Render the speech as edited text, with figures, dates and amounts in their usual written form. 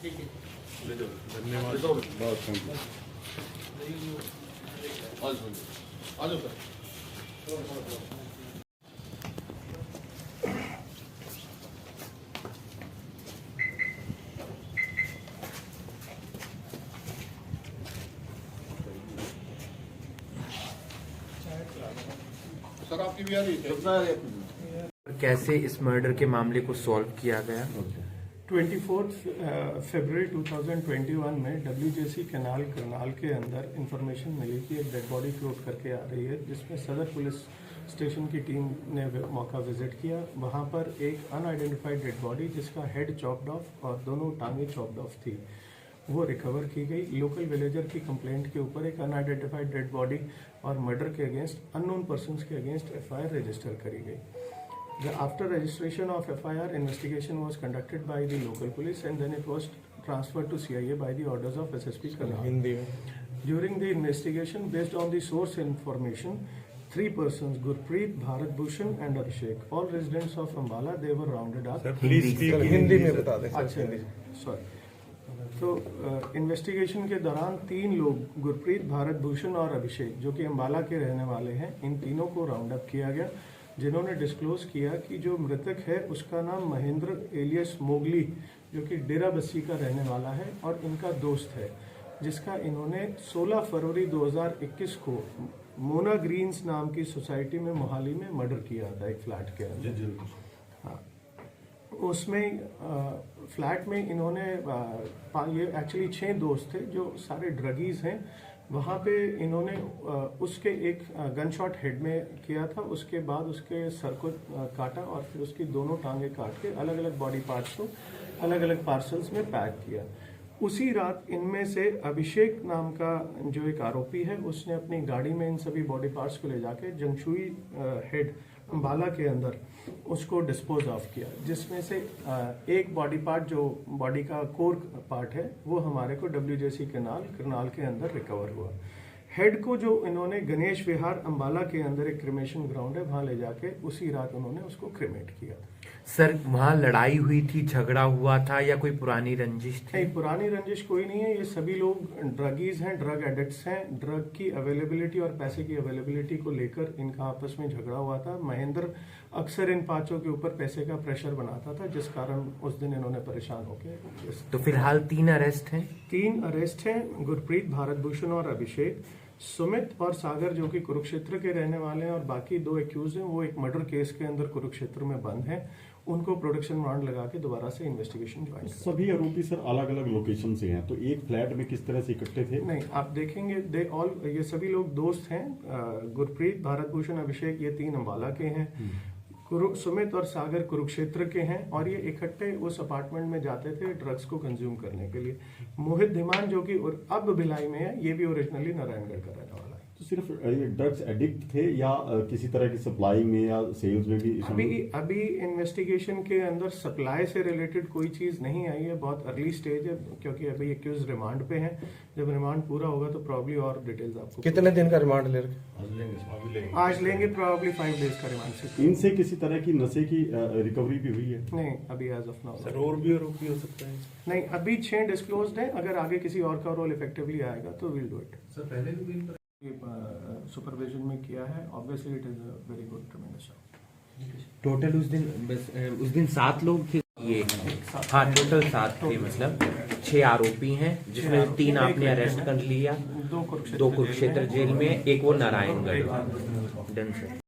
धन्यवाद बहुत thank sir आपकी भी आ रही है। कैसे इस मर्डर के मामले को सॉल्व किया गया? 24 फरवरी 2021 में WJC कैनाल करनाल के अंदर इंफॉर्मेशन मिली कि एक डेड बॉडी फ्लोट करके आ रही है, जिसमें सदर पुलिस स्टेशन की टीम ने मौका विजिट किया। वहां पर एक अनआइडेंटिफाइड डेड बॉडी जिसका हेड चॉप्ड ऑफ और दोनों टांगें चॉप्ड ऑफ थी, वो रिकवर की गई। लोकल विलेजर की कंप्लेंट के ऊपर एक अनआइडेंटिफाइड डेड बॉडी और मर्डर के अगेंस्ट अननोन पर्सन्स के अगेंस्ट FIR रजिस्टर करी गई। After registration of FIR, investigation was conducted by the local police and then it was transferred to CIA by the orders of SSP Karnal. During the investigation, based on the source information, 3 persons, Gurpreet, Bharat Bhushan and Abhishek, all residents of Ambala, they were rounded up. Please Hindi में बता दें। अच्छा, sorry. तो investigation के दौरान 3 लोग, गुरप्रीत, भारत भूषण और अभिषेक, जो कि अम्बाला के रहने वाले हैं, इन तीनों को राउंड अप किया गया, जिन्होंने डिस्क्लोज किया कि जो मृतक है उसका नाम महेंद्र एलियस मोगली, जो कि डेरा बस्सी का रहने वाला है और इनका दोस्त है, जिसका इन्होंने 16 फरवरी 2021 को मोना ग्रीन्स नाम की सोसाइटी में मोहाली में मर्डर किया था, एक फ्लैट के अंदर। हाँ, उसमें फ्लैट में इन्होंने ये एक्चुअली 6 दोस्त थे जो सारे ड्रगीज हैं। वहाँ पे इन्होंने उसके एक गन शॉट हेड में किया था, उसके बाद उसके सर को काटा और फिर उसकी दोनों टांगे काट के अलग अलग बॉडी पार्ट्स को अलग अलग पार्सल्स में पैक किया। उसी रात इनमें से अभिषेक नाम का जो एक आरोपी है, उसने अपनी गाड़ी में इन सभी बॉडी पार्ट्स को ले जाके जंगशुई हेड अम्बाला के अंदर उसको डिस्पोज ऑफ किया, जिसमें से एक बॉडी पार्ट जो बॉडी का कोर पार्ट है वो हमारे को WJC करनाल के अंदर रिकवर हुआ। हेड को जो इन्होंने गणेश विहार अम्बाला के अंदर एक क्रिमेशन ग्राउंड है, वहां ले जाके उसी रात उन्होंने उसको क्रिमेट किया। सर, वहाँ लड़ाई हुई थी, झगड़ा हुआ था या कोई पुरानी रंजिश थी? नहीं, पुरानी रंजिश कोई नहीं है। ये सभी लोग ड्रगीज हैं, ड्रग एडिक्ट्स हैं। ड्रग की अवेलेबिलिटी और पैसे की अवेलेबिलिटी को लेकर इनका आपस में झगड़ा हुआ था। महेंद्र अक्सर इन पांचों के ऊपर पैसे का प्रेशर बनाता था, जिस कारण उस दिन इन्होंने परेशान होकर। तो फिलहाल 3 अरेस्ट हैं? 3 अरेस्ट हैं, गुरप्रीत, भारत भूषण और अभिषेक। सुमित और सागर जो कि कुरुक्षेत्र के रहने वाले हैं, और बाकी 2 एक्यूज हैं वो एक मर्डर केस के अंदर कुरुक्षेत्र में बंद हैं। उनको प्रोडक्शन वारंट लगा के दोबारा से इन्वेस्टिगेशन ज्वाइन। सभी आरोपी सर अलग अलग लोकेशन से हैं, तो एक फ्लैट में किस तरह से इकट्ठे थे? नहीं, आप देखेंगे ये सभी लोग दोस्त हैं। गुरप्रीत, भारत भूषण, अभिषेक, ये 3 अम्बाला के हैं। सुमित और सागर कुरुक्षेत्र के हैं और ये इकट्ठे उस अपार्टमेंट में जाते थे ड्रग्स को कंज्यूम करने के लिए। मोहित धीमान जो कि अब भिलाई में है, ये भी ओरिजिनली नारायणगढ़ का रहने वाला है। तो सिर्फ ये ड्रग्स एडिक्ट थे या किसी तरह की सप्लाई में या सेल्स में भी? अभी इन्वेस्टिगेशन के अंदर सप्लाई से रिलेटेड कोई चीज नहीं आई है, बहुत अर्ली स्टेज है, क्योंकि अभी एक्यूज रिमांड पे हैं। जब रिमांड पूरा होगा तो प्रॉब्ली और डिटेल्स आपको। कितने दिन का रिमांड ले रहे? आज लेंगे प्रॉब्ली 5 डेज का रिमांड। इनसे किसी तरह की नशे की रिकवरी भी हुई है? नहीं, अभी एज ऑफ नाउ। सर, और भी आरोपी हो सकते हैं? नहीं, अभी 6 डिस्क्लोज्ड है। अगर आगे किसी और का रोल इफेक्टिवली आएगा तो विल डू इट। सर, पहले भी सुपरविजन में किया है। Obviously it is a very good ट्रेमेंडस job. Total उस दिन 7 लोग थे ये? हाँ, टोटल 7 थे, मतलब 6 आरोपी हैं, जिसमें 3 आपने अरेस्ट कर लिया, 2 कुरुक्षेत्र जेल में, एक वो नारायणगढ़। Done sir.